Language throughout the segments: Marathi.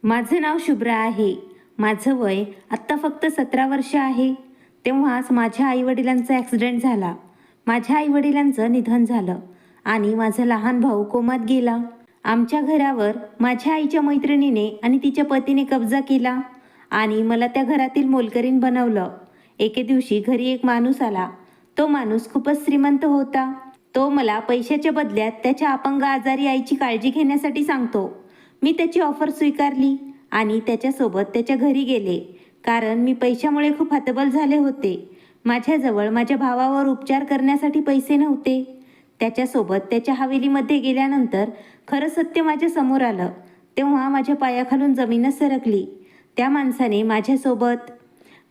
माझं नाव शुभ्रा आहे. माझं वय आत्ता फक्त 17 वर्ष आहे. तेव्हाच माझ्या आईवडिलांचा ॲक्सिडेंट झाला. माझ्या आईवडिलांचं निधन झालं आणि माझा लहान भाऊ कोमात गेला. आमच्या घरावर माझ्या आईच्या मैत्रिणीने आणि तिच्या पतीने कब्जा केला आणि मला त्या घरातील मोलकरीण बनवलं. एके दिवशी घरी एक माणूस आला. तो माणूस खूपच श्रीमंत होता. तो मला पैशाच्या बदल्यात त्याच्या अपंग आजारी आईची काळजी घेण्यासाठी सांगतो. मी त्याची ऑफर स्वीकारली आणि त्याच्यासोबत त्याच्या घरी गेले, कारण मी पैशामुळे खूप हतबल झाले होते. माझ्याजवळ माझ्या भावावर उपचार करण्यासाठी पैसे नव्हते. त्याच्यासोबत त्याच्या हवेलीमध्ये गेल्यानंतर खरं सत्य माझ्या समोर आलं. तेव्हा माझ्या पायाखालून जमीनच सरकली. त्या माणसाने माझ्यासोबत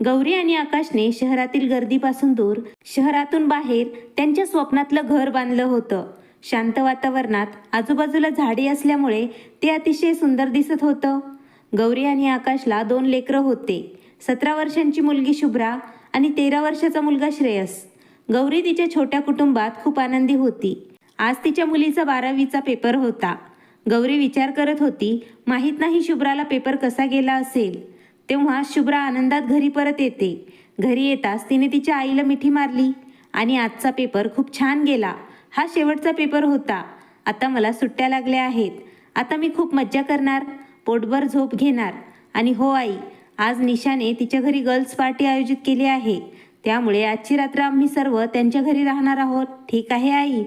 गौरी आणि आकाशने शहरातील गर्दीपासून दूर, शहरातून बाहेर त्यांच्या स्वप्नातलं घर बांधलं होतं. शांत वातावरणात आजूबाजूला झाडे असल्यामुळे ते अतिशय सुंदर दिसत होतं. गौरी आणि आकाशला 2 लेकरं होते. 17 वर्षांची मुलगी शुभ्रा आणि 13 वर्षाचा मुलगा श्रेयस. गौरी तिच्या छोट्या कुटुंबात खूप आनंदी होती. आज तिच्या मुलीचा 12वीचा पेपर होता. गौरी विचार करत होती, माहीत नाही शुभ्राला पेपर कसा गेला असेल. तेव्हा शुभ्रा आनंदात घरी परत येते. घरी येताच तिने तिच्या आईला मिठी मारली आणि आजचा पेपर खूप छान गेला. हा शेवटचा पेपर होता. आता मला सुट्ट्या लागल्या आहेत. आता मी खूप मज्जा करणार, पोटभर झोप घेणार. आणि हो आई, आज निशाने तिच्या घरी गर्ल्स पार्टी आयोजित केली आहे. त्यामुळे आजची रात्र आम्ही सर्व त्यांच्या घरी राहणार आहोत. ठीक आहे आई?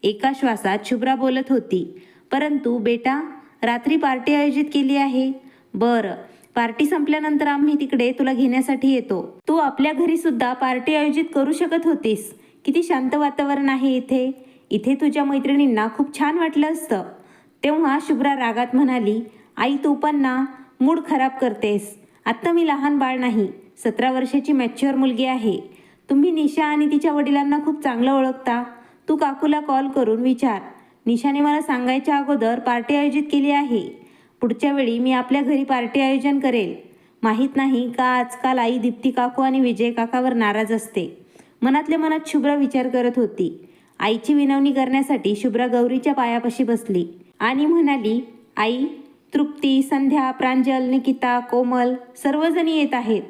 एका श्वासात शुभ्रा बोलत होती. परंतु बेटा, रात्री पार्टी आयोजित केली आहे. बरं, पार्टी संपल्यानंतर आम्ही तिकडे तुला घेण्यासाठी येतो. तू आपल्या घरी सुद्धा पार्टी आयोजित करू शकत होतीस. किती शांत वातावरण आहे इथे. इथे तुझ्या मैत्रिणींना खूप छान वाटलं असतं. तेव्हा शुभ्रा रागात म्हणाली, आई तू पण ना मूड खराब करतेस. आत्ता मी लहान बाळ नाही, 17 वर्षाची मॅच्युअर मुलगी आहे. तुम्ही निशा आणि तिच्या वडिलांना खूप चांगलं ओळखता. तू काकूला कॉल करून विचार. निशाने मला सांगायच्या अगोदर पार्टी आयोजित केली आहे. पुढच्या वेळी मी आपल्या घरी पार्टी आयोजन करेल. माहीत नाही का आजकाल आई दीप्ती काकू आणि विजय काकावर नाराज असते. मनातल्या मनात शुभ्रा विचार करत होती. आईची विनवणी करण्यासाठी शुभ्रा गौरीच्या पायापाशी बसली आणि म्हणाली, आई, तृप्ती, संध्या, प्रांजल, निकिता, कोमल सर्वजणी येत आहेत.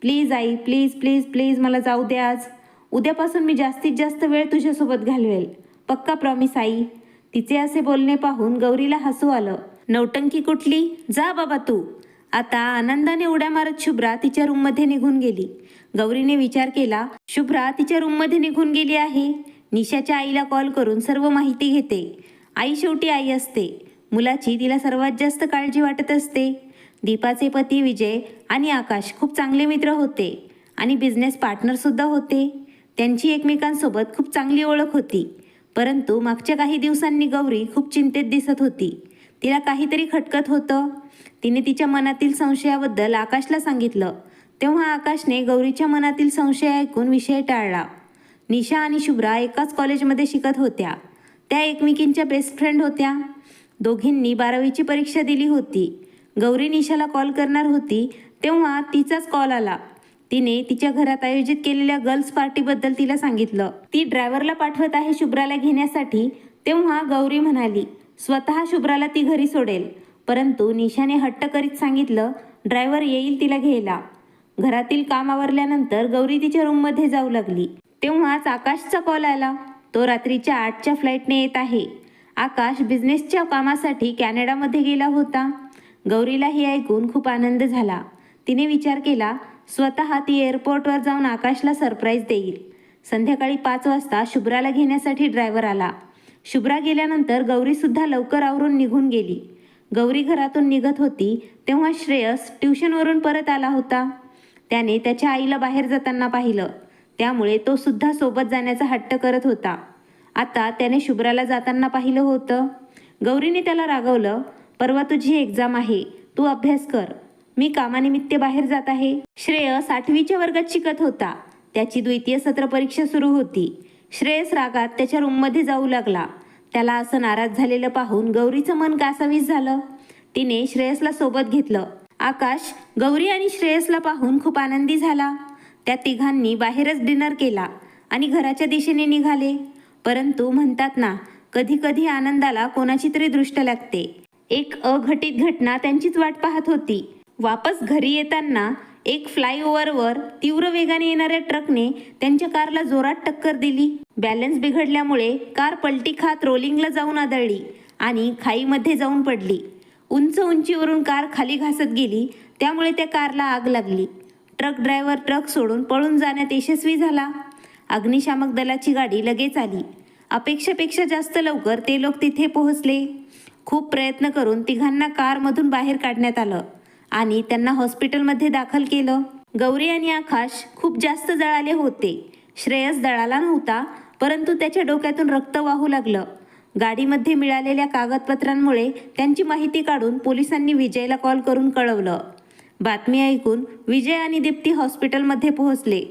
Please I, please please please मला जाऊ दे आज. उद्यापासून मी जास्तीत जास्त वेळ तुझ्यासोबत घालवेल. पक्का प्रॉमिस आई. तिचे असे बोलणे पाहून गौरीला हसू आलं. नौटंकी कुठली, जा बाबा तू. आता आनंदाने उड्या मारत शुभ्रा तिच्या रूममध्ये निघून गेली. गौरीने विचार केला, शुभ्रा तिच्या रूममध्ये निघून गेली आहे. निशाच्या आईला कॉल करून सर्व माहिती घेते. आई शेवटी आई असते. मुलाची तिला सर्वात जास्त काळजी वाटत असते. दीपाचे पती विजय आणि आकाश खूप चांगले मित्र होते आणि बिझनेस पार्टनरसुद्धा होते. त्यांची एकमेकांसोबत खूप चांगली ओळख होती. परंतु मागच्या काही दिवसांनी गौरी खूप चिंतेत दिसत होती. तिला काहीतरी खटकत होतं. तिने तिच्या मनातील संशयाबद्दल आकाशला सांगितलं. तेव्हा आकाशने गौरीच्या मनातील संशय ऐकून विषय टाळला. निशा आणि शुभ्रा एकाच कॉलेजमध्ये शिकत होत्या. त्या एकमेकींच्या बेस्ट फ्रेंड होत्या. दोघींनी 12वीची परीक्षा दिली होती. गौरी निशाला कॉल करणार होती तेव्हा तिचाच कॉल आला. तिने तिच्या घरात आयोजित केलेल्या गर्ल्स पार्टीबद्दल तिला सांगितलं. ती ड्रायव्हरला पाठवत आहे शुभ्राला घेण्यासाठी. तेव्हा गौरी म्हणाली, स्वतः शुभ्राला ती घरी सोडेल. परंतु निशाने हट्ट करीत सांगितलं, ड्रायव्हर येईल तिला घ्यायला. घरातील काम आवरल्यानंतर गौरी तिच्या रूममध्ये जाऊ लागली. तेव्हाच आकाशचा कॉल आला. तो रात्रीच्या 8च्या फ्लाईटने येत आहे. आकाश बिझनेसच्या कामासाठी कॅनडामध्ये गेला होता. गौरीला हे ऐकून खूप आनंद झाला. तिने विचार केला, स्वतः ती एअरपोर्टवर जाऊन आकाशला सरप्राईज देईल. संध्याकाळी 5 वाजता शुभ्राला घेण्यासाठी ड्रायव्हर आला. शुभ्रा गेल्यानंतर गौरीसुद्धा लवकर आवरून निघून गेली. गौरी घरातून निघत होती तेव्हा श्रेयस ट्युशनवरून परत आला होता. त्याने त्याच्या आईला बाहेर जाताना पाहिलं. त्यामुळे तो सुद्धा सोबत जाण्याचा हट्ट करत होता. आता त्याने शुभ्राला जाताना पाहिलं होतं. गौरीने त्याला रागवलं, परवा तुझी एक्झाम आहे, तू अभ्यास कर. मी कामानिमित्त बाहेर जात आहे. श्रेयस 8वीच्या वर्गात शिकत होता. त्याची द्वितीय सत्र परीक्षा सुरू होती. श्रेयस रागात त्याच्या रूममध्ये जाऊ लागला. त्याला असं नाराज झालेलं पाहून गौरीचं मन कासावीस झालं. तिने श्रेयसला सोबत घेतलं. आकाश गौरी आणि श्रेयसला पाहून खूप आनंदी झाला. त्या तिघांनी बाहेरच डिनर केला आणि घराच्या दिशेने निघाले. परंतु म्हणतात ना, कधी कधी आनंदाला कोणाची तरी दृष्ट लागते. एक अघटित घटना त्यांचीच वाट पाहत होती. वापस घरी येताना एक फ्लायओव्हरवर तीव्र वेगाने येणाऱ्या ट्रकने त्यांच्या कारला जोरात टक्कर दिली. बॅलन्स बिघडल्यामुळे कार पलटी खात रोलिंगला जाऊन आदळली आणि खाईमध्ये जाऊन पडली. उंच उंचीवरून कार खाली घासत गेली, त्यामुळे त्या कारला आग लागली. ट्रक ड्रायव्हर ट्रक सोडून पळून जाण्यात यशस्वी झाला. अग्निशामक दलाची गाडी लगेच आली. अपेक्षेपेक्षा जास्त लवकर ते लोक तिथे पोहोचले. खूप प्रयत्न करून तिघांना कारमधून बाहेर काढण्यात आलं आणि त्यांना हॉस्पिटलमध्ये दाखल केलं. गौरी आणि आकाश खूप जास्त जळाले होते. श्रेयस जळाला नव्हता, परंतु त्याच्या डोक्यातून रक्त वाहू लागलं. गाडीमध्ये मिळालेल्या कागदपत्रांमुळे त्यांची माहिती काढून पोलिसांनी विजयला कॉल करून कळवलं. बातमी ऐकून विजय आणि दीप्ती हॉस्पिटलमध्ये पोहोचले.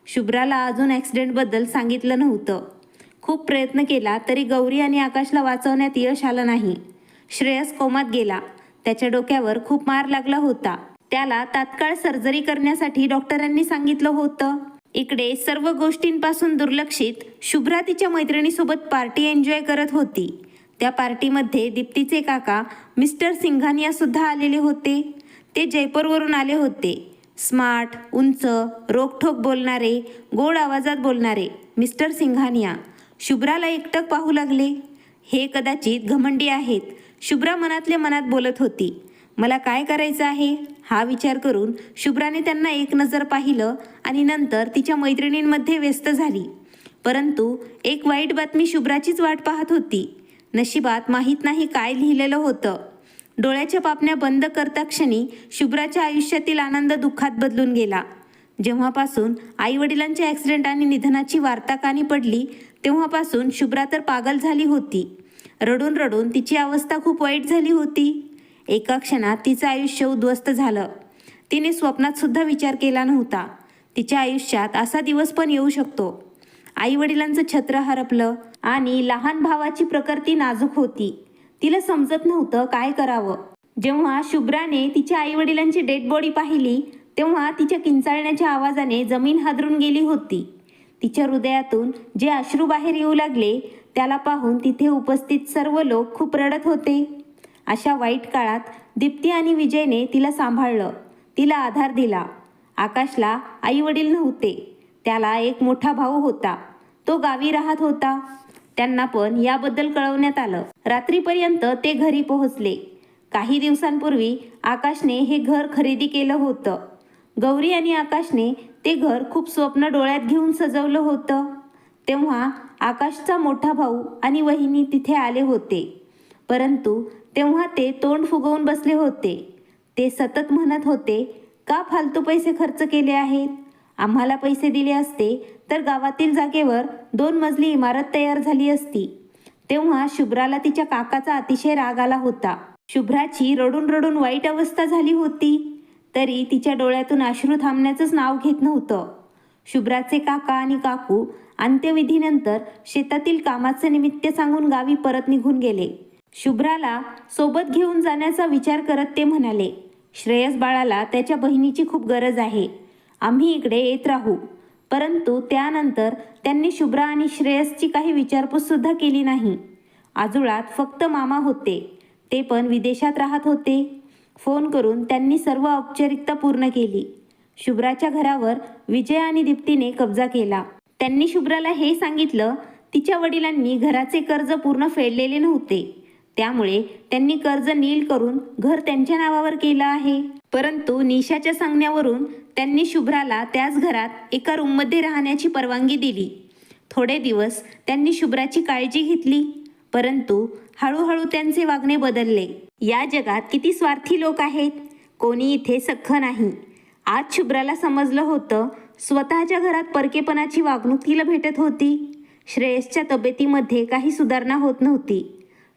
शुभ्राला अजून ॲक्सिडेंटबद्दल सांगितलं नव्हतं. खूप प्रयत्न केला तरी गौरी आणि आकाशला वाचवण्यात यश आलं नाही. श्रेयस कोमात गेला. त्याच्या डोक्यावर खूप मार लागला होता. त्याला तात्काळ सर्जरी करण्यासाठी डॉक्टरांनी सांगितलं होतं. इकडे सर्व गोष्टींपासून दुर्लक्षित शुभ्रा तिच्या मैत्रिणीसोबत पार्टी एन्जॉय करत होती. त्या पार्टीमध्ये दीप्तीचे काका मिस्टर सिंघानिया सुद्धा आलेले होते. ते जयपूरवरून आले होते. स्मार्ट, उंच, रोखठोक बोलणारे, गोड आवाजात बोलणारे मिस्टर सिंघानिया शुभ्राला एकटक पाहू लागले. हे कदाचित घमंडी आहेत, शुभ्रा मनातल्या मनात बोलत होती. मला काय करायचं आहे हा विचार करून शुभ्राने त्यांना एक नजर पाहिलं आणि नंतर तिच्या मैत्रिणींमध्ये व्यस्त झाली. परंतु एक वाईट बातमी शुभ्राचीच वाट पाहत होती. नशिबात माहीत नाही काय लिहिलेलं होतं. डोळ्याच्या पापण्या बंद करता क्षणी शुभ्राच्या आयुष्यातील आनंद दुःखात बदलून गेला. जेव्हापासून आईवडिलांच्या ॲक्सिडेंट आणि निधनाची वार्ता कानी पडली, तेव्हापासून शुभ्रा तर पागल झाली होती. रडून रडून तिची अवस्था खूप वाईट झाली होती. एका क्षणात तिचं आयुष्य उद्ध्वस्त झालं. तिने स्वप्नात सुद्धा विचार केला नव्हता तिच्या आयुष्यात असा दिवस पण येऊ शकतो. आईवडिलांचं छत्र हरपलं आणि लहान भावाची प्रकृती नाजूक होती. तिला समजत नव्हतं काय करावं. जेव्हा शुभ्राने तिच्या आईवडिलांची डेड बॉडी पाहिली, तेव्हा तिच्या किंचाळण्याच्या आवाजाने जमीन हादरून गेली होती. तिच्या हृदयातून जे अश्रू बाहेर येऊ लागले, त्याला पाहून तिथे उपस्थित सर्व लोक खूप रडत होते. अशा वाईट काळात दीप्ती आणि विजयने तिला सांभाळलं, तिला आधार दिला. आकाशला आईवडील नव्हते. त्याला एक मोठा भाऊ होता. तो गावी राहत होता. त्यांना पण याबद्दल कळवण्यात आलं. रात्रीपर्यंत ते घरी पोहोचले. काही दिवसांपूर्वी आकाशने हे घर खरेदी केलं होतं. गौरी आणि आकाशने ते घर खूप स्वप्न डोळ्यात घेऊन सजवलं होतं. तेव्हा आकाशचा मोठा भाऊ आणि वहिनी तिथे आले होते. परंतु तेव्हा ते तोंड फुगवून बसले होते. ते सतत म्हणत होते, का फालतू पैसे खर्च केले आहेत? आम्हाला पैसे दिले असते तर गावातील जागेवर 2 मजली इमारत तयार झाली असती. तेव्हा शुभ्राला तिच्या काकाचा अतिशय राग आला होता. शुभ्राची रडून रडून वाईट अवस्था झाली होती, तरी तिच्या डोळ्यातून अश्रू थांबण्याचंच नाव घेत नव्हतं. शुभ्राचे काका आणि काकू अंत्यविधीनंतर शेतातील कामाचं निमित्त सांगून गावी परत निघून गेले. शुभ्राला सोबत घेऊन जाण्याचा विचार करत ते म्हणाले, श्रेयस बाळाला त्याच्या बहिणीची खूप गरज आहे. आम्ही इकडे येत राहू. परंतु त्यानंतर त्यांनी शुभ्रा आणि श्रेयसची काही विचारपूस सुद्धा केली नाही. आजुळात फक्त मामा होते. ते पण विदेशात राहत होते. फोन करून त्यांनी सर्व औपचारिकता पूर्ण केली. शुभ्राच्या घरावर विजय आणि दीप्तीने कब्जा केला. त्यांनी शुभ्राला हे सांगितलं, तिच्या वडिलांनी घराचे कर्ज पूर्ण फेडलेले नव्हते. त्यामुळे त्यांनी कर्ज नील करून घर त्यांच्या नावावर केलं आहे. परंतु निशाच्या सांगण्यावरून त्यांनी शुभ्राला त्याच घरात एका रूममध्ये राहण्याची परवानगी दिली. थोडे दिवस त्यांनी शुभ्राची काळजी घेतली. परंतु हळूहळू त्यांचे वागणे बदलले. या जगात किती स्वार्थी लोक आहेत. कोणी इथे सख्ख नाही. आज शुभ्राला समजलं होतं, स्वतःच्या घरात परकेपणाची वागणूक तिला भेटत होती. श्रेयसच्या तब्येतीमध्ये काही सुधारणा होत नव्हती.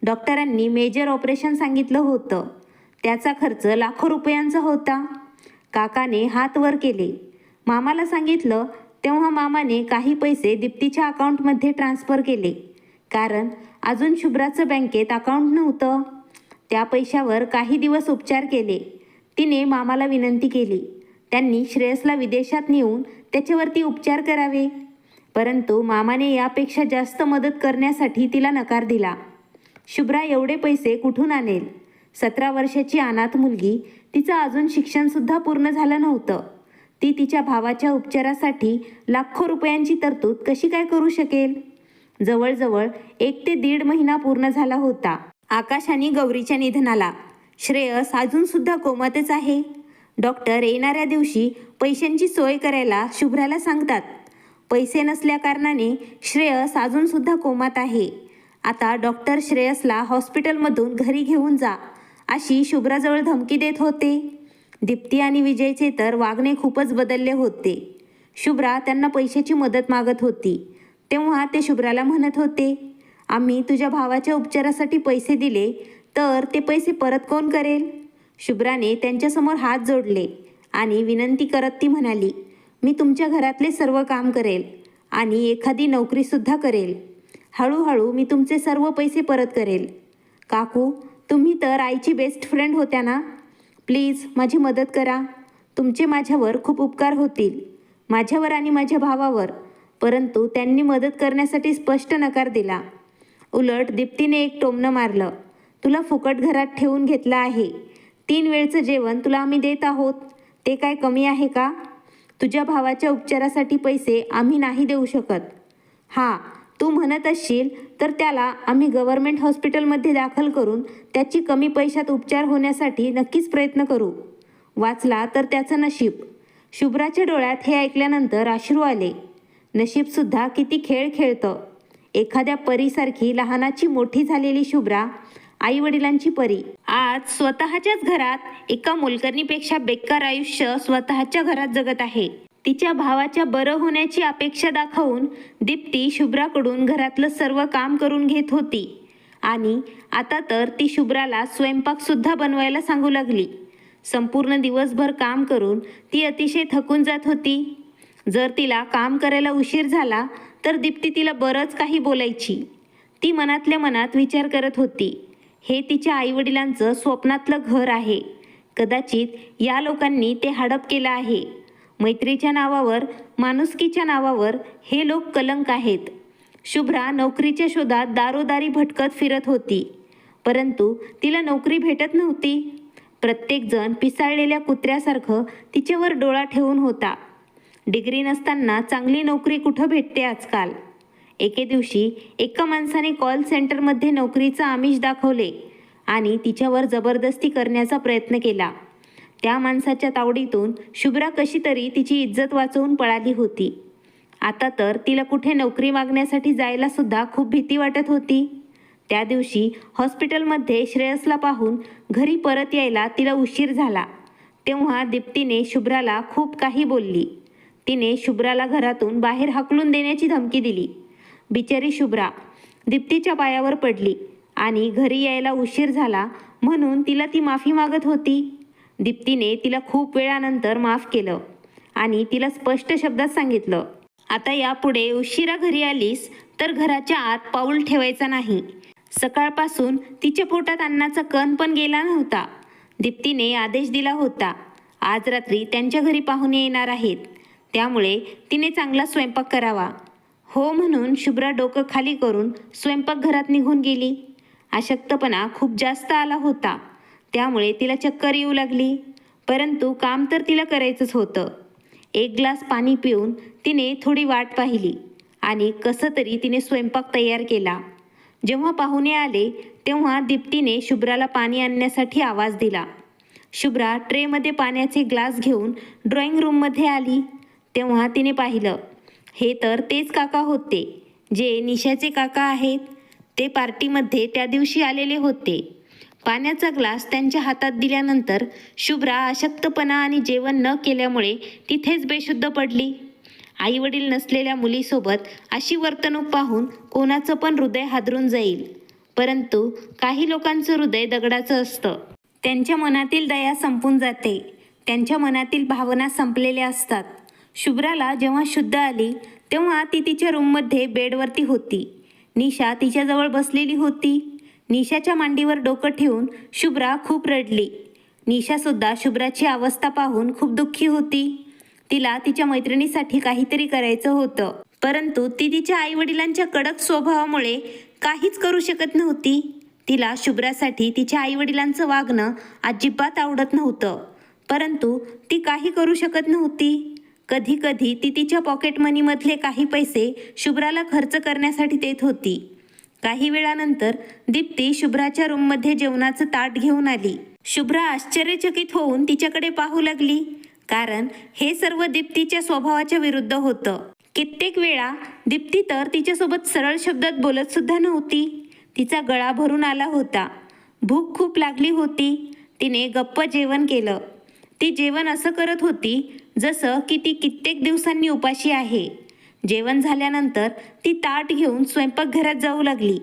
डॉक्टरांनी मेजर ऑपरेशन सांगितलं होतं. त्याचा खर्च लाखो रुपयांचा होता. काकाने हात वर केले. मामाला सांगितलं, तेव्हा मामाने काही पैसे दीप्तीच्या अकाउंटमध्ये ट्रान्स्फर केले. कारण अजून शुभ्राचं बँकेत अकाउंट नव्हतं. त्या पैशावर काही दिवस उपचार केले. तिने मामाला विनंती केली. त्यांनी श्रेयसला विदेशात नेऊन त्याच्यावरती उपचार करावे. परंतु मामाने यापेक्षा जास्त मदत करण्यासाठी तिला नकार दिला. शुभ्रा एवढे पैसे कुठून आणेल? 17 वर्षाची अनाथ मुलगी, तिचं अजून शिक्षणसुद्धा पूर्ण झालं नव्हतं. ती तिच्या भावाच्या उपचारासाठी लाखो रुपयांची तरतूद कशी काय करू शकेल? जवळजवळ 1 ते 1.5 महिना पूर्ण झाला होता आकाश आणि गौरीच्या निधनाला. श्रेयस अजूनसुद्धा कोमातच आहे. डॉक्टर येणाऱ्या दिवशी पैशांची सोय करायला शुभ्राला सांगतात. पैसे नसल्याकारणाने श्रेयस अजूनसुद्धा कोमात आहे. आता डॉक्टर श्रेयसला हॉस्पिटलमधून घरी घेऊन जा अशी शुभ्राजवळ धमकी देत होते. दीप्ती आणि विजयचे तर वागणे खूपच बदलले होते. शुभ्रा त्यांना पैशाची मदत मागत होती तेव्हा ते शुभ्राला म्हणत होते, आम्ही तुझ्या भावाच्या उपचारासाठी पैसे दिले तर ते पैसे परत कोण करेल? शुभ्राने त्यांच्यासमोर हात जोडले आणि विनंती करत ती म्हणाली, मी तुमच्या घरातले सर्व काम करेल आणि एखादी नोकरीसुद्धा करेल. हळूहळू मी तुमचे सर्व पैसे परत करेल. काकू, तुम्ही तर आईची बेस्ट फ्रेंड होत्या ना? प्लीज माझी मदत करा. तुमचे माझ्यावर खूप उपकार होतील, माझ्यावर आणि माझ्या भावावर. परंतु त्यांनी मदत करण्यासाठी स्पष्ट नकार दिला. उलट दीप्तीने एक टोमणं मारलं, तुला फुकट घरात ठेवून घेतलं आहे. 3 वेळचं जेवण तुला आम्ही देत आहोत, ते काय कमी आहे का? तुझ्या भावाच्या उपचारासाठी पैसे आम्ही नाही देऊ शकत. हां, तू म्हणत असशील तर त्याला आम्ही गव्हर्नमेंट हॉस्पिटलमध्ये दाखल करून त्याची कमी पैशात उपचार होण्यासाठी नक्कीच प्रयत्न करू. वाचला तर त्याचं नशीब. शुभ्राच्या डोळ्यात हे ऐकल्यानंतर अश्रू आले. नशीबसुद्धा किती खेळ खेळतं. एखाद्या परीसारखी लहानाची मोठी झालेली शुभ्रा आईवडिलांची परी आज स्वतःच्याच घरात एका मोलकरणीपेक्षा बेकार आयुष्य स्वतःच्या घरात जगत आहे. तिच्या भावाच्या बरं होण्याची अपेक्षा दाखवून दीप्ती शुभ्राकडून घरातलं सर्व काम करून घेत होती आणि आता तर ती शुभ्राला स्वयंपाकसुद्धा बनवायला सांगू लागली. संपूर्ण दिवसभर काम करून ती अतिशय थकून जात होती. जर तिला काम करायला उशीर झाला तर दीप्ती तिला बरंच काही बोलायची. ती मनातल्या मनात विचार करत होती, हे तिच्या आईवडिलांचं स्वप्नातलं घर आहे. कदाचित या लोकांनी ते हडप केलं आहे. मैत्रीच्या नावावर, माणुसकीच्या नावावर हे लोक कलंक आहेत. शुभ्रा नोकरीच्या शोधात दारोदारी भटकत फिरत होती, परंतु तिला नोकरी भेटत नव्हती. प्रत्येकजण पिसाळलेल्या कुत्र्यासारखं तिच्यावर डोळा ठेवून होता. डिग्री नसताना चांगली नोकरी कुठं भेटते आजकाल? एके दिवशी एका माणसाने कॉल सेंटरमध्ये नोकरीचं आमिष दाखवले आणि तिच्यावर जबरदस्ती करण्याचा प्रयत्न केला. त्या माणसाच्या तावडीतून शुभ्रा कशी तरी तिची इज्जत वाचवून पळाली होती. आता तर तिला कुठे नोकरी मागण्यासाठी जायला सुद्धा खूप भीती वाटत होती. त्या दिवशी हॉस्पिटलमध्ये श्रेयसला पाहून घरी परत यायला तिला उशीर झाला. तेव्हा दीप्तीने शुभ्राला खूप काही बोलली. तिने शुभ्राला घरातून बाहेर हाकलून देण्याची धमकी दिली. बिचारी शुभ्रा दीप्तीच्या पायावर पडली आणि घरी यायला उशीर झाला म्हणून तिला ती माफी मागत होती. दीप्तीने तिला खूप वेळानंतर माफ केलं आणि तिला स्पष्ट शब्दात सांगितलं, आता यापुढे उशिरा घरी आलीस तर घराच्या आत पाऊल ठेवायचा नाही. सकाळपासून तिच्या पोटात अन्नाचा कण पण गेला नव्हता. दीप्तीने आदेश दिला होता, आज रात्री त्यांच्या घरी पाहुणे येणार आहेत, त्यामुळे तिने चांगला स्वयंपाक करावा. हो म्हणून शुभ्रा डोकं खाली करून स्वयंपाकघरात निघून गेली. अशक्तपणा खूप जास्त आला होता, त्यामुळे तिला चक्कर येऊ लागली. परंतु काम तर तिला करायचंच होतं. 1 ग्लास पाणी पिऊन तिने थोडी वाट पाहिली आणि कसं तरी तिने स्वयंपाक तयार केला. जेव्हा पाहुणे आले तेव्हा दीप्तीने शुभ्राला पाणी आणण्यासाठी आवाज दिला. शुभ्रा ट्रेमध्ये पाण्याचे ग्लास घेऊन ड्रॉइंग रूममध्ये आली. तेव्हा तिने पाहिलं, हे तर तेच काका होते जे निशाचे काका आहेत. ते पार्टीमध्ये त्या दिवशी आलेले होते. पाण्याचा ग्लास त्यांच्या हातात दिल्यानंतर शुभ्रा अशक्तपणा आणि जेवण न केल्यामुळे तिथेच बेशुद्ध पडली. आईवडील नसलेल्या मुलीसोबत अशी वर्तणूक पाहून कोणाचं पण हृदय हादरून जाईल. परंतु काही लोकांचं हृदय दगडाचं असतं. त्यांच्या मनातील दया संपून जाते. त्यांच्या मनातील भावना संपलेल्या असतात. शुभ्राला जेव्हा शुद्ध आली तेव्हा ती तिच्या रूममध्ये बेडवरती होती. निशा तिच्याजवळ बसलेली होती. निशाच्या मांडीवर डोकं ठेवून शुभ्रा खूप रडली. निशासुद्धा शुभ्राची अवस्था पाहून खूप दुःखी होती. तिला तिच्या मैत्रिणीसाठी काहीतरी करायचं होतं, परंतु ती तिच्या आईवडिलांच्या कडक स्वभावामुळे काहीच करू शकत नव्हती. तिला शुभ्रासाठी तिच्या आईवडिलांचं वागणं अजिबात आवडत नव्हतं, परंतु ती काही करू शकत नव्हती. कधी कधी ती तिच्या पॉकेट मनीमधले काही पैसे शुभ्राला खर्च करण्यासाठी देत होती. काही वेळानंतर दीप्ती शुभ्राच्या रूममध्ये जेवणाचं ताट घेऊन आली. शुभ्रा आश्चर्यचकित होऊन तिच्याकडे पाहू लागली, कारण हे सर्व दीप्तीच्या स्वभावाच्या विरुद्ध होतं. कित्येक वेळा दीप्ती तर तिच्यासोबत सरळ शब्दात बोलत सुद्धा नव्हती. तिचा गळा भरून आला होता. भूक खूप लागली होती. तिने गप्प जेवण केलं. ती जेवण असं करत होती जसं की ती कित्येक दिवसांनी उपाशी आहे. जेवण झाल्यानंतर ती ताट घेऊन स्वयंपाकघरात जाऊ लागली.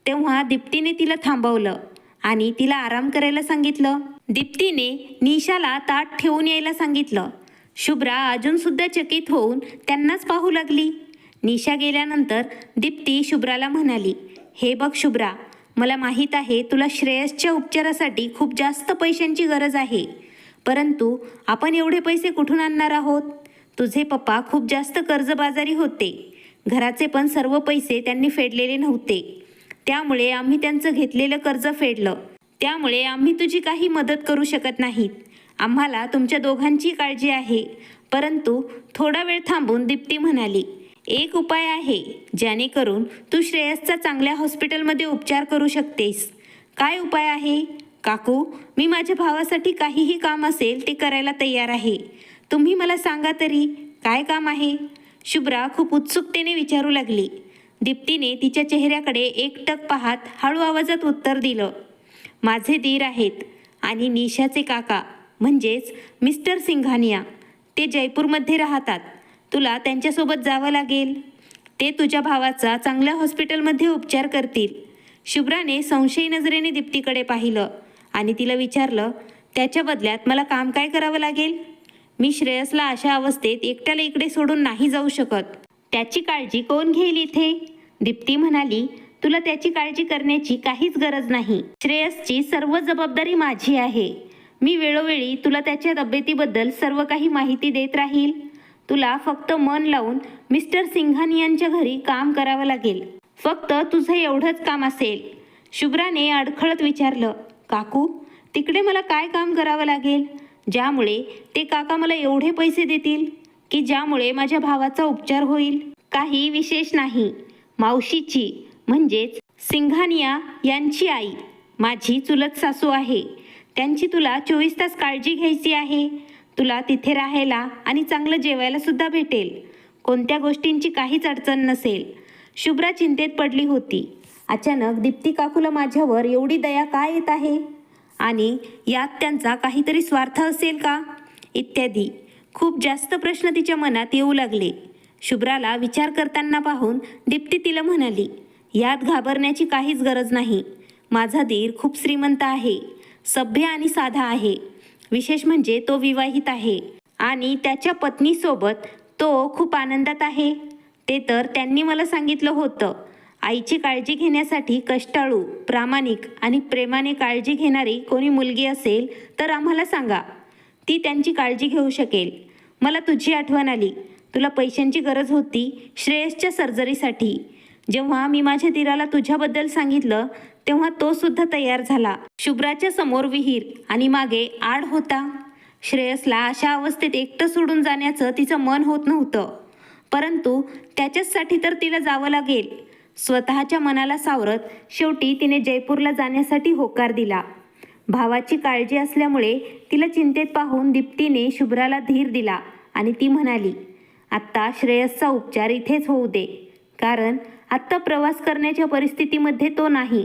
तेव्हा दीप्तीने तिला थांबवलं आणि तिला आराम करायला सांगितलं. दीप्तीने निशाला ताट ठेवून यायला सांगितलं. शुभ्रा अजूनसुद्धा चकित होऊन त्यांनाच पाहू लागली. निशा गेल्यानंतर दीप्ती शुभ्राला म्हणाली, हे बघ शुभ्रा, मला माहीत आहे तुला श्रेयसच्या उपचारासाठी खूप जास्त पैशांची गरज आहे, परंतु आपण एवढे पैसे कुठून आणणार आहोत? तुझे पप्पा खूप जास्त कर्जबाजारी होते. घराचे पण सर्व पैसे त्यांनी फेडलेले नव्हते. त्यामुळे आम्ही त्यांचं घेतलेलं कर्ज फेडलं. त्यामुळे आम्ही तुझी काही मदत करू शकत नाहीत. आम्हाला तुमच्या दोघांची काळजी आहे. परंतु थोडा वेळ थांबून दीप्ती म्हणाली, एक उपाय आहे जेणेकरून तू श्रेयसचा चांगल्या हॉस्पिटलमध्ये उपचार करू शकतेस. काय उपाय आहे? काकू, मी माझ्या भावासाठी काहीही काम असेल ते करायला तयार आहे. तुम्ही मला सांगा तरी, काय काम आहे? शुभ्रा खूप उत्सुकतेने विचारू लागली. दीप्तीने तिच्या चेहऱ्याकडे एकटक पाहत हळू आवाजात उत्तर दिलं, माझे दीर आहेत आणि निशाचे काका म्हणजेच मिस्टर सिंघानिया. ते जयपूरमध्ये राहतात. तुला त्यांच्यासोबत जावं लागेल. ते तुझ्या भावाचा चांगल्या हॉस्पिटलमध्ये उपचार करतील. शुभ्राने संशयी नजरेने दीप्तीकडे पाहिलं आणि तिला विचारलं, त्याच्या बदल्यात मला काम काय करावं लागेल? मी श्रेयसला अशा अवस्थेत एकट्याला इकडे सोडून नाही जाऊ शकत. त्याची काळजी कोण घेईल इथे? दीप्ती म्हणाली, तुला त्याची काळजी करण्याची काहीच गरज नाही. श्रेयसची सर्व जबाबदारी माझी आहे. मी वेळोवेळी तुला त्याच्या तब्येतीबद्दल सर्व काही माहिती देत राहील. तुला फक्त मन लावून मिस्टर सिंघानियांच्या घरी काम करावं लागेल. फक्त तुझं एवढंच काम असेल. शुभ्राने अडखळत विचारलं, काकू, तिकडे मला काय काम करावं लागेल ज्यामुळे ते काका मला एवढे पैसे देतील की ज्यामुळे माझ्या भावाचा उपचार होईल? काही विशेष नाही. मावशीची म्हणजेच सिंघानिया यांची आई माझी चुलत सासू आहे. त्यांची तुला 24 तास काळजी घ्यायची आहे. तुला तिथे राहायला आणि चांगलं जेवायला सुद्धा भेटेल. कोणत्या गोष्टींची काहीच अडचण नसेल. शुभ्रा चिंतेत पडली होती. अचानक दीप्ती काकूला माझ्यावर एवढी दया का येत आहे? आणि यात त्यांचा काहीतरी स्वार्थ असेल का? इत्यादी खूप जास्त प्रश्न तिच्या मनात येऊ लागले. शुभ्राला विचार करताना पाहून दीप्ती तिला म्हणाली, यात घाबरण्याची काहीच गरज नाही. माझा दीर खूप श्रीमंत आहे, सभ्य आणि साधा आहे. विशेष म्हणजे तो विवाहित आहे आणि त्याच्या पत्नीसोबत तो खूप आनंदात आहे. ते तर त्यांनी मला सांगितलं होतं. आईची काळजी घेण्यासाठी कष्टाळू, प्रामाणिक आणि प्रेमाने काळजी घेणारी कोणी मुलगी असेल तर आम्हाला सांगा. ती त्यांची काळजी घेऊ शकेल. मला तुझी आठवण आली. तुला पैशांची गरज होती श्रेयसच्या सर्जरीसाठी. जेव्हा मी माझ्या दिराला तुझ्याबद्दल सांगितलं तेव्हा तो सुद्धा तयार झाला. शुभ्राच्या समोर विहीर आणि मागे आड होता. श्रेयसला अशा अवस्थेत एकटं सोडून जाण्याचं तिचं मन होत नव्हतं, परंतु त्याच्यासाठी तर तिला जावं लागेल. स्वतःच्या मनाला सावरत शेवटी तिने जयपूरला जाण्यासाठी होकार दिला. भावाची काळजी असल्यामुळे तिला चिंतेत पाहून दीप्तीने शुभ्राला धीर दिला आणि ती म्हणाली, आत्ता श्रेयसचा उपचार इथेच होऊ दे, कारण आत्ता प्रवास करण्याच्या परिस्थितीमध्ये तो नाही.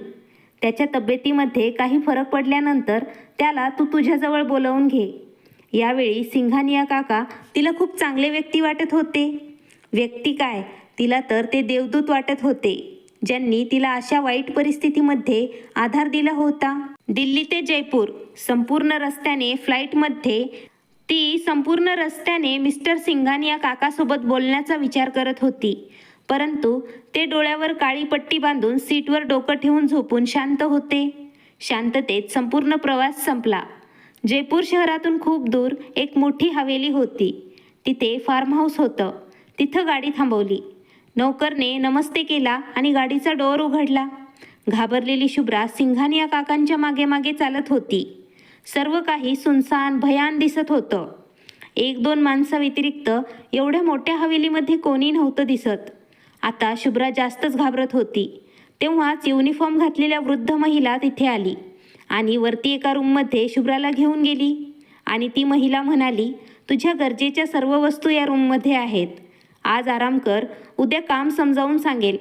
त्याच्या तब्येतीमध्ये काही फरक पडल्यानंतर त्याला तू तुझ्याजवळ बोलावून घे. यावेळी सिंघानिया काका तिला खूप चांगले व्यक्ती वाटत होते. व्यक्ती काय, तिला तर ते देवदूत वाटत होते, ज्यांनी तिला अशा वाईट परिस्थितीमध्ये आधार दिला होता. दिल्ली ते जयपूर संपूर्ण रस्त्याने मिस्टर सिंघानिया काकासोबत बोलण्याचा विचार करत होती, परंतु ते डोळ्यावर काळी पट्टी बांधून सीटवर डोकं ठेवून झोपून शांत होते. शांततेत संपूर्ण प्रवास संपला. जयपूर शहरातून खूप दूर एक मोठी हवेली होती. तिथे फार्म हाऊस होतं. तिथं गाडी थांबवली. नौकरने नमस्ते केला आणि गाडीचा डोअर उघडला. घाबरलेली शुभ्रा सिंघानिया काकांच्या मागे मागे चालत होती. सर्व काही सुनसान भयान दिसत होतं. 1-2 माणसाव्यतिरिक्त एवढ्या मोठ्या हवेलीमध्ये कोणी नव्हतं दिसत. आता शुभ्रा जास्तच घाबरत होती. तेव्हाच युनिफॉर्म घातलेल्या वृद्ध महिला तिथे आली आणि वरती एका रूममध्ये शुभ्राला घेऊन गेली आणि ती महिला म्हणाली, तुझ्या गरजेच्या सर्व वस्तू या रूममध्ये आहेत. आज आराम कर, उद्या काम समजावून सांगेल.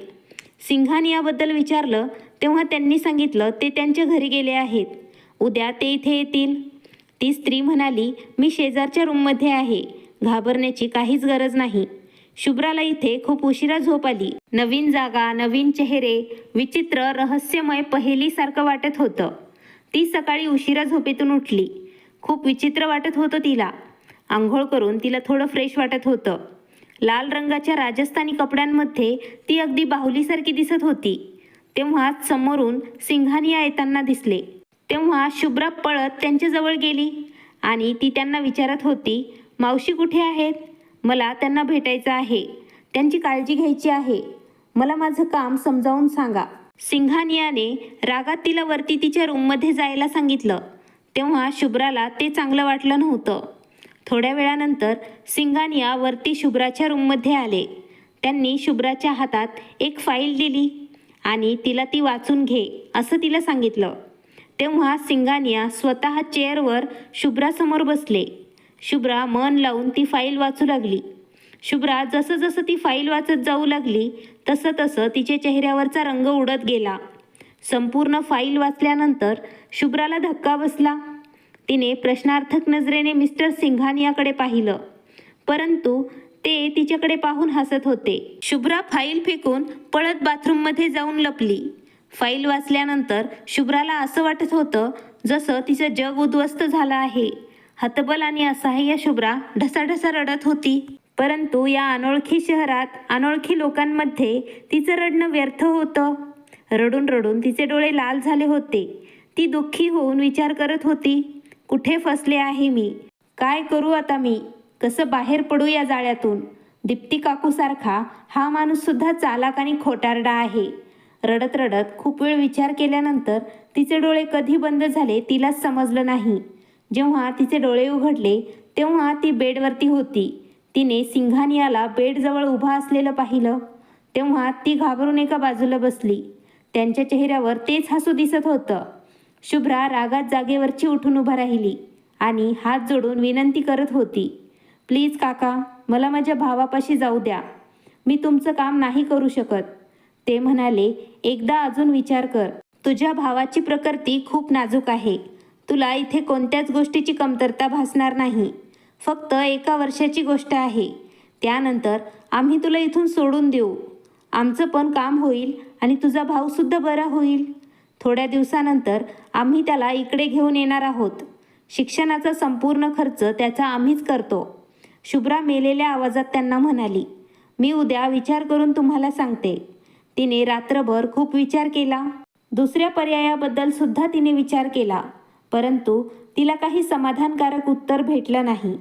सिंघानियाबद्दल विचारलं तेव्हा त्यांनी सांगितलं ते त्यांच्या घरी गेले आहेत. उद्या ते इथे येतील. ती स्त्री म्हणाली, मी शेजारच्या रूममध्ये आहे. घाबरण्याची काहीच गरज नाही. शुभ्राला इथे खूप उशिरा झोप आली. नवीन जागा, नवीन चेहरे, विचित्र रहस्यमय पहेलीसारखं वाटत होतं. ती सकाळी उशिरा झोपेतून उठली. खूप विचित्र वाटत होतं तिला. आंघोळ करून तिला थोडं फ्रेश वाटत होतं. लाल रंगाच्या राजस्थानी कपड्यांमध्ये ती अगदी बाहुलीसारखी दिसत होती. तेव्हाच समोरून सिंघानिया येताना दिसले. तेव्हा शुभ्रा पळत त्यांच्याजवळ गेली आणि ती त्यांना विचारत होती, मावशी कुठे आहेत? मला त्यांना भेटायचं आहे. त्यांची काळजी घ्यायची आहे. मला माझं काम समजावून सांगा. सिंघानियाने रागात तिला वरती तिच्या रूममध्ये जायला सांगितलं. तेव्हा शुभ्राला ते चांगलं वाटलं नव्हतं. थोड्या वेळानंतर सिंघानिया वरती शुभ्राच्या रूममध्ये आले. त्यांनी शुभ्राच्या हातात एक फाईल दिली आणि तिला ती वाचून घे असं तिला सांगितलं. तेव्हा सिंघानिया स्वतः चेअरवर शुभ्रासमोर बसले. शुभ्रा मन लावून ती फाईल वाचू लागली. शुभ्रा जसं जसं ती फाईल वाचत जाऊ लागली तसं तसं तिच्या चेहऱ्यावरचा रंग उडत गेला. संपूर्ण फाईल वाचल्यानंतर शुभ्राला धक्का बसला. तिने प्रश्नार्थक नजरेने मिस्टर सिंघानियाकडे पाहिलं, परंतु ते तिच्याकडे पाहून हसत होते. शुभ्रा फाईल फेकून पळत बाथरूममध्ये जाऊन लपली. फाईल वाचल्यानंतर शुभ्राला असं वाटत होतं जसं तिचं जग उद्ध्वस्त झालं आहे. हतबल आणि असहाय्य शुभ्रा ढसाढसा रडत होती. परंतु या अनोळखी शहरात अनोळखी लोकांमध्ये तिचं रडणं व्यर्थ होतं. रडून रडून तिचे डोळे लाल झाले होते. ती दुःखी होऊन विचार करत होती, कुठे फसले आहे मी? काय करू आता मी? कसं बाहेर पडू या जाळ्यातून? दीप्ती काकूसारखा हा माणूससुद्धा चालाक आणि खोटारडा आहे. रडत रडत खूप वेळ विचार केल्यानंतर तिचे डोळे कधी बंद झाले तिलाच समजलं नाही. जेव्हा तिचे डोळे उघडले तेव्हा ती बेडवरती होती. तिने सिंघानियाला बेडजवळ उभा असलेलं पाहिलं. तेव्हा ती घाबरून एका बाजूला बसली. त्यांच्या चेहऱ्यावर तेच हसू दिसत होतं. शुभ्रा रागात जागेवरची उठून उभा राहिली आणि हात जोडून विनंती करत होती, प्लीज काका, मला माझ्या भावापाशी जाऊ द्या. मी तुमचं काम नाही करू शकत. ते म्हणाले, एकदा अजून विचार कर. तुझ्या भावाची प्रकृती खूप नाजूक आहे. तुला इथे कोणत्याच गोष्टीची कमतरता भासणार नाही. फक्त 1 वर्षाची गोष्ट आहे. त्यानंतर आम्ही तुला इथून सोडून देऊ. आमचं पण काम होईल आणि तुझा भाऊसुद्धा बरा होईल. थोड्या दिवसानंतर आम्ही त्याला इकडे घेऊन येणार आहोत. शिक्षणाचा संपूर्ण खर्च त्याचा आम्हीच करतो. शुभ्रा मेलेल्या आवाजात त्यांना म्हणाली, मी उद्या विचार करून तुम्हाला सांगते. तिने रात्रभर खूप विचार केला. दुसऱ्या पर्यायाबद्दल सुद्धा तिने विचार केला, परंतु तिला काही समाधानकारक उत्तर भेटलं नाही.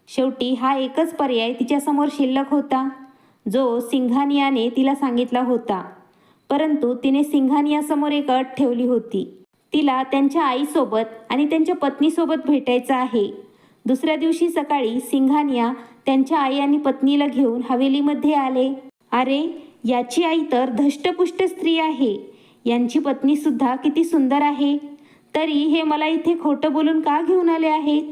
शेवटी हा एकच पर्याय तिच्यासमोर शिल्लक होता, जो सिंघानियाने तिला सांगितला होता. परंतु तिने सिंघानियासमोर एक अट ठेवली होती. तिला त्यांच्या आईसोबत आणि त्यांच्या पत्नीसोबत भेटायचं आहे. दुसऱ्या दिवशी सकाळी सिंघानिया त्यांच्या आई आणि पत्नीला घेऊन हवेलीमध्ये आले. अरे, याची आई तर धष्टपुष्ट स्त्री आहे. यांची पत्नीसुद्धा किती सुंदर आहे. तरी हे मला इथे खोटं बोलून का घेऊन आले आहेत?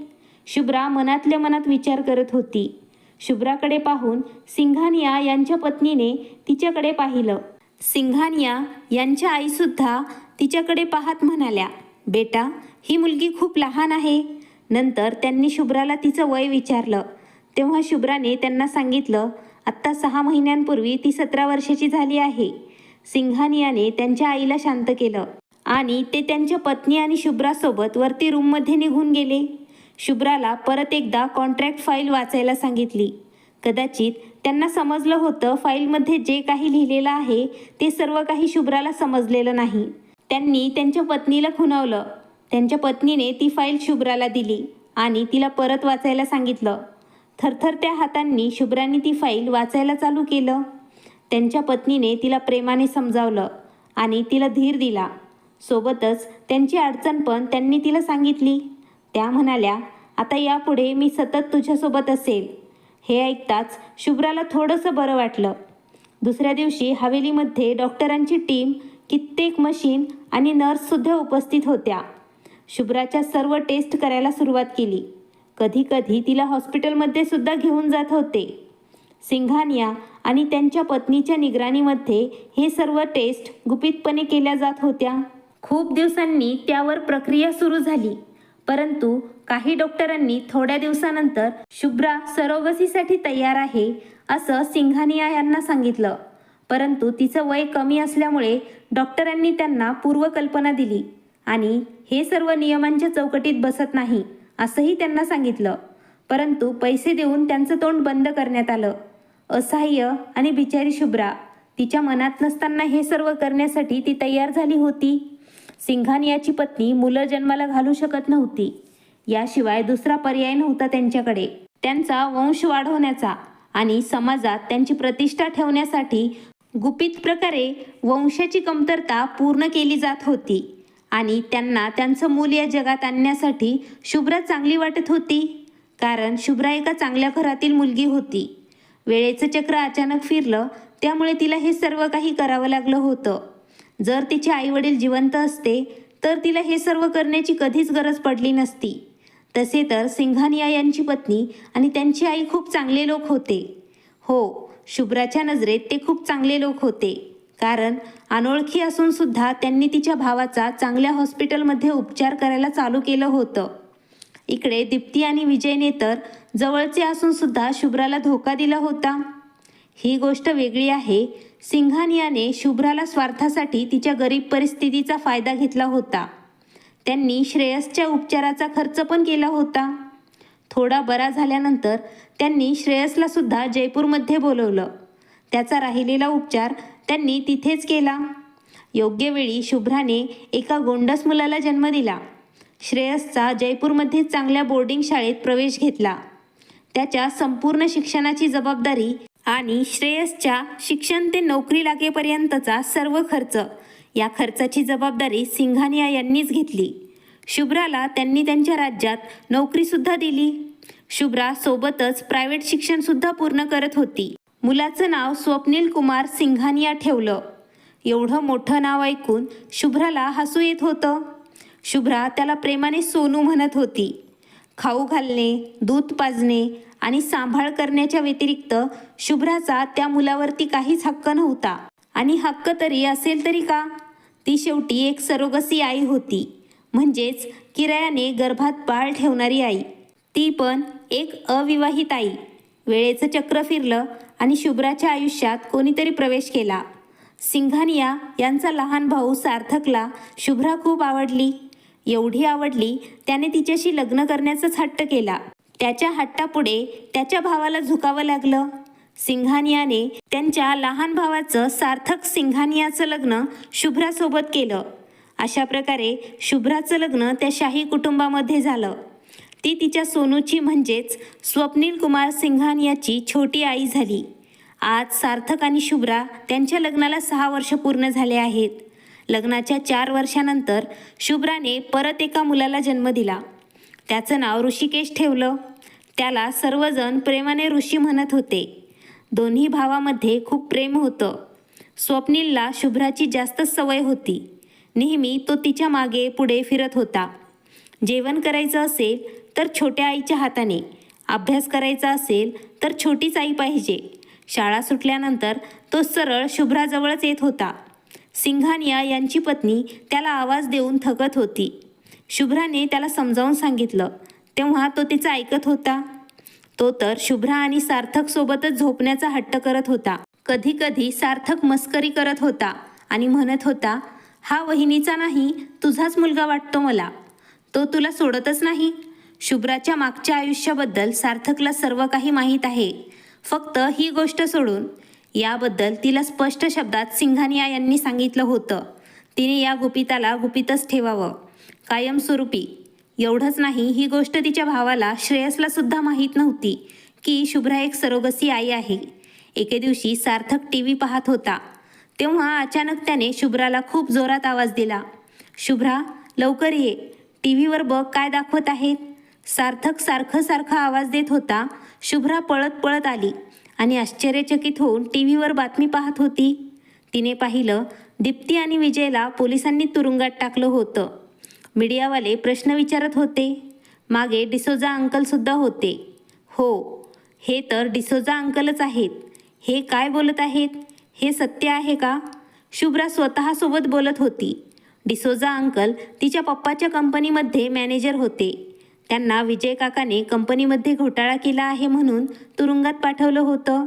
शुभ्रा मनातल्या मनात विचार करत होती. शुभ्राकडे पाहून सिंघानिया यांच्या पत्नीने तिच्याकडे पाहिलं. सिंघानिया यांच्या आईसुद्धा तिच्याकडे पाहत म्हणाल्या, बेटा, ही मुलगी खूप लहान आहे. नंतर त्यांनी शुभ्राला तिचं वय विचारलं. तेव्हा शुभ्राने त्यांना सांगितलं, आत्ता 6 महिन्यांपूर्वी ती 17 वर्षाची झाली आहे. सिंघानियाने त्यांच्या आईला शांत केलं आणि ते त्यांच्या पत्नी आणि शुभ्रासोबत वरती रूममध्ये निघून गेले. शुभ्राला परत एकदा कॉन्ट्रॅक्ट फाईल वाचायला सांगितली. कदाचित त्यांना समजलं होतं फाईलमध्ये जे काही लिहिलेलं आहे ते सर्व काही शुभ्राला समजलेलं नाही. त्यांनी त्यांच्या पत्नीला खुणावलं. त्यांच्या पत्नीने ती फाईल शुभ्राला दिली आणि तिला परत वाचायला सांगितलं. थरथरत्या हातांनी शुभ्राने ती फाईल वाचायला चालू केलं. त्यांच्या पत्नीने तिला प्रेमाने समजावलं आणि तिला धीर दिला. सोबतच त्यांची अडचण पण त्यांनी तिला सांगितली. त्या म्हणाल्या, आता यापुढे मी सतत तुझ्यासोबत असेल. हे ऐकताच शुभ्राला थोडंसं बरं वाटलं. दुसऱ्या दिवशी हवेलीमध्ये डॉक्टरांची टीम, कित्येक मशीन आणि नर्ससुद्धा उपस्थित होत्या. शुभ्राच्या सर्व टेस्ट करायला सुरुवात केली. कधी कधी तिला हॉस्पिटलमध्ये सुद्धा घेऊन जात होते. सिंघानिया आणि त्यांच्या पत्नीच्या निगराणीमध्ये हे सर्व टेस्ट गुपितपणे केल्या जात होत्या. खूप दिवसांनी त्यावर प्रक्रिया सुरू झाली. परंतु काही डॉक्टरांनी थोड्या दिवसानंतर शुभ्रा सरोगसीसाठी तयार आहे असं सिंघानिया यांना सांगितलं. परंतु तिचं वय कमी असल्यामुळे डॉक्टरांनी त्यांना पूर्वकल्पना दिली आणि हे सर्व नियमांच्या चौकटीत बसत नाही असंही त्यांना सांगितलं. परंतु पैसे देऊन त्यांचं तोंड बंद करण्यात आलं. असहाय्य आणि बिचारी शुभ्रा, तिच्या मनात नसताना हे सर्व करण्यासाठी ती तयार झाली होती. सिंघानियाची पत्नी मुलं जन्माला घालू शकत नव्हती. याशिवाय दुसरा पर्याय नव्हता त्यांच्याकडे. त्यांचा वंश वाढवण्याचा आणि समाजात त्यांची प्रतिष्ठा ठेवण्यासाठी गुपित प्रकारे वंशाची कमतरता पूर्ण केली जात होती आणि त्यांना त्यांचं मूल या जगात आणण्यासाठी शुभ्रा चांगली वाटत होती. कारण शुभ्रा एका चांगल्या घरातील मुलगी होती. वेळेचं चक्र अचानक फिरलं, त्यामुळे तिला हे सर्व काही करावं लागलं होतं. जर तिचे आईवडील जिवंत असते तर तिला हे सर्व करण्याची कधीच गरज पडली नसती. तसे तर सिंघानिया यांची पत्नी आणि त्यांची आई खूप चांगले लोक होते. हो, शुभ्राच्या नजरेत ते खूप चांगले लोक होते. कारण अनोळखी असून सुद्धा त्यांनी तिच्या भावाचा चांगल्या हॉस्पिटलमध्ये उपचार करायला चालू केलं होतं. इकडे दीप्ती आणि विजयने तर जवळचे असून सुद्धा शुभ्राला धोका दिला होता. ही गोष्ट वेगळी आहे. सिंघानियाने शुभ्राला स्वार्थासाठी तिच्या गरीब परिस्थितीचा फायदा घेतला होता. त्यांनी श्रेयसच्या उपचाराचा खर्च पण केला होता. थोडा बरा झाल्यानंतर त्यांनी श्रेयसला सुद्धा जयपूरमध्ये बोलवलं. त्याचा राहिलेला उपचार त्यांनी तिथेच केला. योग्य वेळी शुभ्राने एका गोंडस मुलाला जन्म दिला. श्रेयसचा जयपूरमध्ये चांगल्या बोर्डिंग शाळेत प्रवेश घेतला. त्याच्या संपूर्ण शिक्षणाची जबाबदारी आणि श्रेयसच्या शिक्षण ते नोकरी लागेपर्यंतचा सर्व खर्च, या खर्चाची जबाबदारी सिंघानिया यांनीच घेतली. शुभ्राला त्यांनी त्यांच्या राज्यात नोकरीसुद्धा दिली. शुभ्रा सोबतच प्रायव्हेट शिक्षणसुद्धा पूर्ण करत होती. मुलाचं नाव स्वप्नील कुमार सिंघानिया ठेवलं. एवढं मोठं नाव ऐकून शुभ्राला हसू येत होतं. शुभ्रा त्याला प्रेमाने सोनू म्हणत होती. खाऊ घालणे, दूध पाजणे आणि सांभाळ करण्याच्या व्यतिरिक्त शुभ्राचा त्या मुलावरती काहीच हक्क नव्हता. आणि हक्क तरी असेल तरी का? ती शेवटी एक सरोगसी आई होती, म्हणजेच किरायाने गर्भात बाळ ठेवणारी आई. ती पण एक अविवाहित आई. वेळेचं चक्र फिरलं आणि शुभ्राच्या आयुष्यात कोणीतरी प्रवेश केला. सिंघानिया यांचा लहान भाऊ सार्थकला शुभ्रा खूप आवडली. एवढी आवडली त्याने तिच्याशी लग्न करण्याचाच हट्ट केला. त्याच्या हट्टापुढे त्याच्या भावाला झुकावं लागलं. सिंघानियाने त्यांच्या लहान भावाचं सार्थक सिंघानियाचं लग्न शुभ्रासोबत केलं. अशा प्रकारे शुभ्राचं लग्न त्या शाही कुटुंबामध्ये झालं. ती तिच्या सोनूची म्हणजेच स्वप्नील कुमार सिंघानियाची छोटी आई झाली. आज सार्थक आणि शुभ्रा त्यांच्या लग्नाला 6 वर्ष पूर्ण झाले आहेत. लग्नाच्या 4 वर्षानंतर शुभ्राने परत एका मुलाला जन्म दिला. त्याचं नाव ऋषिकेश ठेवलं. त्याला सर्वजण प्रेमाने ऋषी म्हणत होते. दोन्ही भावामध्ये खूप प्रेम होतं. स्वप्नीलला शुभ्राची जास्तच सवय होती. नेहमी तो तिच्या मागे पुढे फिरत होता. जेवण करायचं असेल तर छोट्या आईच्या हाताने, अभ्यास करायचा असेल तर छोटीच आई पाहिजे. शाळा सुटल्यानंतर तो सरळ शुभ्राजवळच येत होता. सिंघानिया यांची पत्नी त्याला आवाज देऊन थकत होती. शुभ्राने त्याला समजावून सांगितलं, तेव्हा तो तिचं ऐकत होता. तो तर शुभ्रा आणि सार्थक सोबतच झोपण्याचा हट्ट करत होता. कधी कधी सार्थक मस्करी करत होता आणि म्हणत होता, हा वहिनीचा नाही, तुझाच मुलगा वाटतो मला. तो तुला सोडतच नाही. शुभ्राच्या मागच्या आयुष्याबद्दल सार्थकला सर्व काही माहीत आहे, फक्त ही गोष्ट सोडून. याबद्दल तिला स्पष्ट शब्दात सिंघानिया यांनी सांगितलं होतं. तिने या गुपिताला गुपितच ठेवावं, कायमस्वरूपी. एवढंच नाही, ही गोष्ट तिच्या भावाला श्रेयसला सुद्धा माहीत नव्हती की शुभ्रा एक सरोगसी आई आहे. एके दिवशी सार्थक TV पाहत होता. तेव्हा अचानक त्याने शुभ्राला खूप जोरात आवाज दिला. शुभ्रा, लवकर ये, टी व्हीवर बघ काय दाखवत आहेत. सार्थक सारखा आवाज देत होता. शुभ्रा पळत पळत आली आणि आश्चर्यचकित होऊन टी व्हीवर बातमी पाहत होती. तिने पाहिलं, दीप्ती आणि विजयला पोलिसांनी तुरुंगात टाकलं होतं. मीडियावाले प्रश्न विचारत होते. मागे डिसोजा अंकलसुद्धा होते. हो, हे तर डिसोजा अंकलच आहेत. हे काय बोलत आहेत? हे सत्य आहे का? शुभ्रा स्वतःसोबत बोलत होती. डिसोजा अंकल तिच्या पप्पाच्या कंपनीमध्ये मॅनेजर होते. त्यांना विजय काकाने कंपनीमध्ये घोटाळा केला आहे म्हणून तुरुंगात पाठवलं होतं.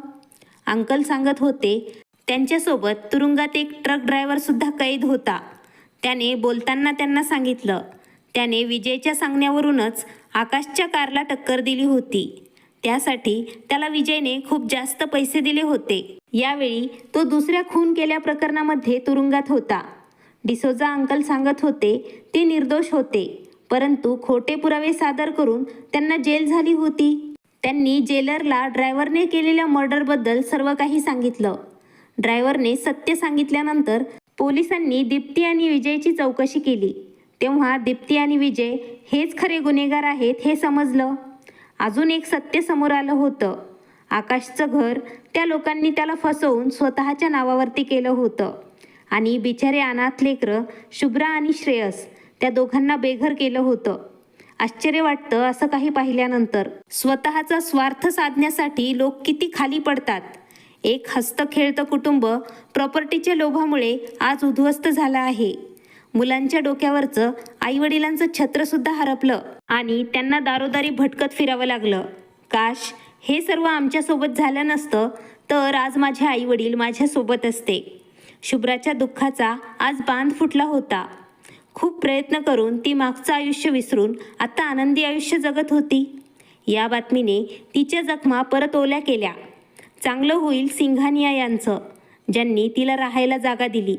अंकल सांगत होते त्यांच्यासोबत तुरुंगात एक ट्रक ड्रायव्हरसुद्धा कैद होता. त्याने बोलताना त्यांना सांगितलं त्याने विजयच्या सांगण्यावरूनच आकाशच्या कारला टक्कर दिली होती. त्यासाठी त्याला विजयने खूप जास्त पैसे दिले होते. यावेळी तो दुसऱ्या खून केल्या प्रकरणामध्ये तुरुंगात होता. डिसोजा अंकल सांगत होते ते निर्दोष होते, परंतु खोटे पुरावे सादर करून त्यांना जेल झाली होती. त्यांनी जेलरला ड्रायव्हरने केलेल्या मर्डरबद्दल सर्व काही सांगितलं. ड्रायव्हरने सत्य सांगितल्यानंतर पोलिसांनी दीप्ती आणि विजयची चौकशी केली. तेव्हा दीप्ती आणि विजय हेच खरे गुन्हेगार आहेत हे समजलं. अजून एक सत्य समोर आलं होतं. आकाशचं घर त्या लोकांनी त्याला फसवून स्वतःच्या नावावरती केलं होतं आणि बिचारे अनाथ लेकरं शुभ्रा आणि श्रेयस त्या दोघांना बेघर केलं होतं. आश्चर्य वाटतं असं काही पाहिल्यानंतर. स्वतःचा स्वार्थ साधण्यासाठी लोक किती खाली पडतात. एक हसतं खेळतं कुटुंब प्रॉपर्टीच्या लोभामुळे आज उद्ध्वस्त झालं आहे. मुलांच्या डोक्यावरचं आईवडिलांचं छत्रसुद्धा हरपलं आणि त्यांना दारोदारी भटकत फिरावं लागलं. काश हे सर्व आमच्यासोबत झालं नसतं तर आज माझे आईवडील माझ्यासोबत असते. शुभ्राच्या दुःखाचा आज बांध फुटला होता. खूप प्रयत्न करून ती मागचं आयुष्य विसरून आता आनंदी आयुष्य जगत होती. या बातमीने तिच्या जखमा परत ओल्या केल्या. चांगलं होईल सिंघानिया यांचं, ज्यांनी तिला राहायला जागा दिली.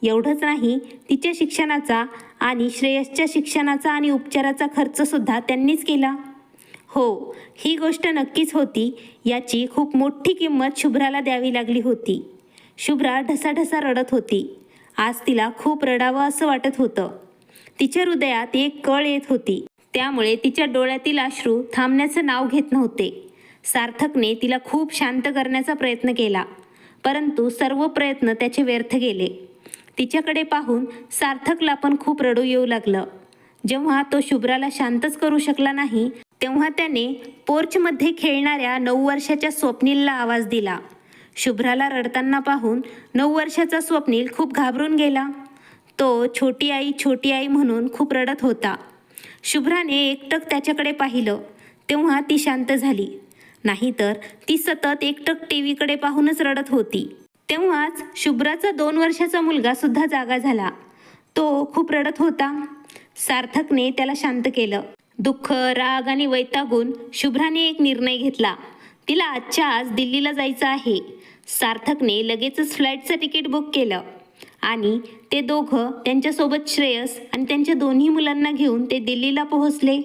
एवढंच नाही, तिच्या शिक्षणाचा आणि श्रेयसच्या शिक्षणाचा आणि उपचाराचा खर्चसुद्धा त्यांनीच केला. हो, ही गोष्ट नक्कीच होती. याची खूप मोठी किंमत शुभ्राला द्यावी लागली होती. शुभ्रा ढसाढसा रडत होती. आज तिला खूप रडावं असं वाटत होतं. तिच्या हृदयात एक कळ येत होती. त्यामुळे तिच्या डोळ्यातील अश्रू थांबण्याचं नाव घेत नव्हते. सार्थकने तिला खूप शांत करण्याचा प्रयत्न केला, परंतु सर्व प्रयत्न त्याचे व्यर्थ गेले. तिच्याकडे पाहून सार्थकला पण खूप रडू येऊ लागलं. जेव्हा तो शुभ्राला शांतच करू शकला नाही, तेव्हा त्याने पोर्चमध्ये खेळणाऱ्या 9 वर्षाच्या स्वप्नीलला आवाज दिला. शुभ्राला रडताना पाहून 9 वर्षाचा स्वप्नील खूप घाबरून गेला. तो छोटी आई म्हणून खूप रडत होता. शुभ्राने एकटक त्याच्याकडे पाहिलं तेव्हा ती शांत झाली. नाहीतर ती सतत एकटक टीव्हीकडे पाहूनच रडत होती. तेव्हाच शुभ्राचा 2 वर्षाचा मुलगा सुद्धा जागा झाला. तो खूप रडत होता. सार्थकने त्याला शांत केलं. दुःख, राग आणि वैतागून शुभ्राने एक निर्णय घेतला. तिला आजच्या आज दिल्लीला जायचं आहे. सार्थकने लगेचच फ्लाईटचं तिकीट बुक केलं आणि ते दोघं त्यांच्यासोबत श्रेयस आणि त्यांच्या दोन्ही मुलांना घेऊन ते दिल्लीला पोहोचले.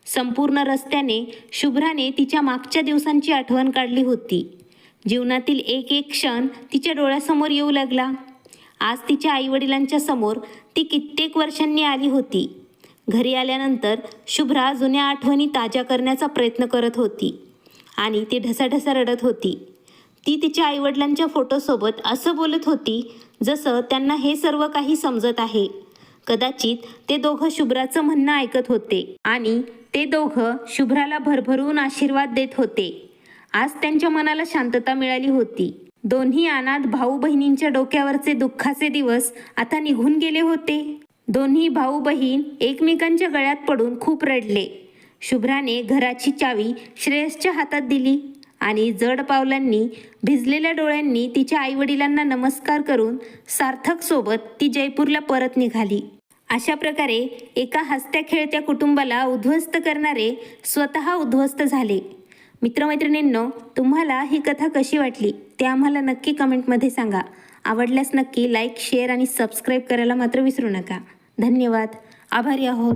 संपूर्ण रस्त्याने शुभ्राने तिच्या मागच्या दिवसांची आठवण काढली होती. जीवनातील एक एक क्षण तिच्या डोळ्यासमोर येऊ लागला. आज तिच्या आईवडिलांच्या समोर ती कित्येक वर्षांनी आली होती. घरी आल्यानंतर शुभ्रा जुन्या आठवणी ताज्या करण्याचा प्रयत्न करत होती आणि ती ढसाढसा रडत होती. ती तिच्या आईवडिलांच्या फोटोसोबत असं बोलत होती जसं त्यांना हे सर्व काही समजत आहे. कदाचित ते दोघं शुभ्राचं म्हणणं ऐकत होते आणि ते दोघं शुभ्राला भरभरून आशीर्वाद देत होते. आज त्यांच्या मनाला शांतता मिळाली होती. दोन्ही अनाथ भाऊ बहिणींच्या डोक्यावरचे दुःखाचे दिवस आता निघून गेले होते. दोन्ही भाऊ बहीण एकमेकांच्या गळ्यात पडून खूप रडले. शुभ्राने घराची चावी श्रेयसच्या हातात दिली आणि जड पावलांनी, भिजलेल्या डोळ्यांनी तिच्या आईवडिलांना नमस्कार करून सार्थकसोबत ती जयपूरला परत निघाली. अशा प्रकारे एका हसत्या खेळत्या कुटुंबाला उद्ध्वस्त करणारे स्वतः उद्ध्वस्त झाले. मित्रमैत्रिणींनो, तुम्हाला ही कथा कशी वाटली ते आम्हाला नक्की कमेंटमध्ये सांगा. आवडल्यास नक्की लाईक, शेअर आणि सबस्क्राईब करायला मात्र विसरू नका. धन्यवाद. आभारी आहोत.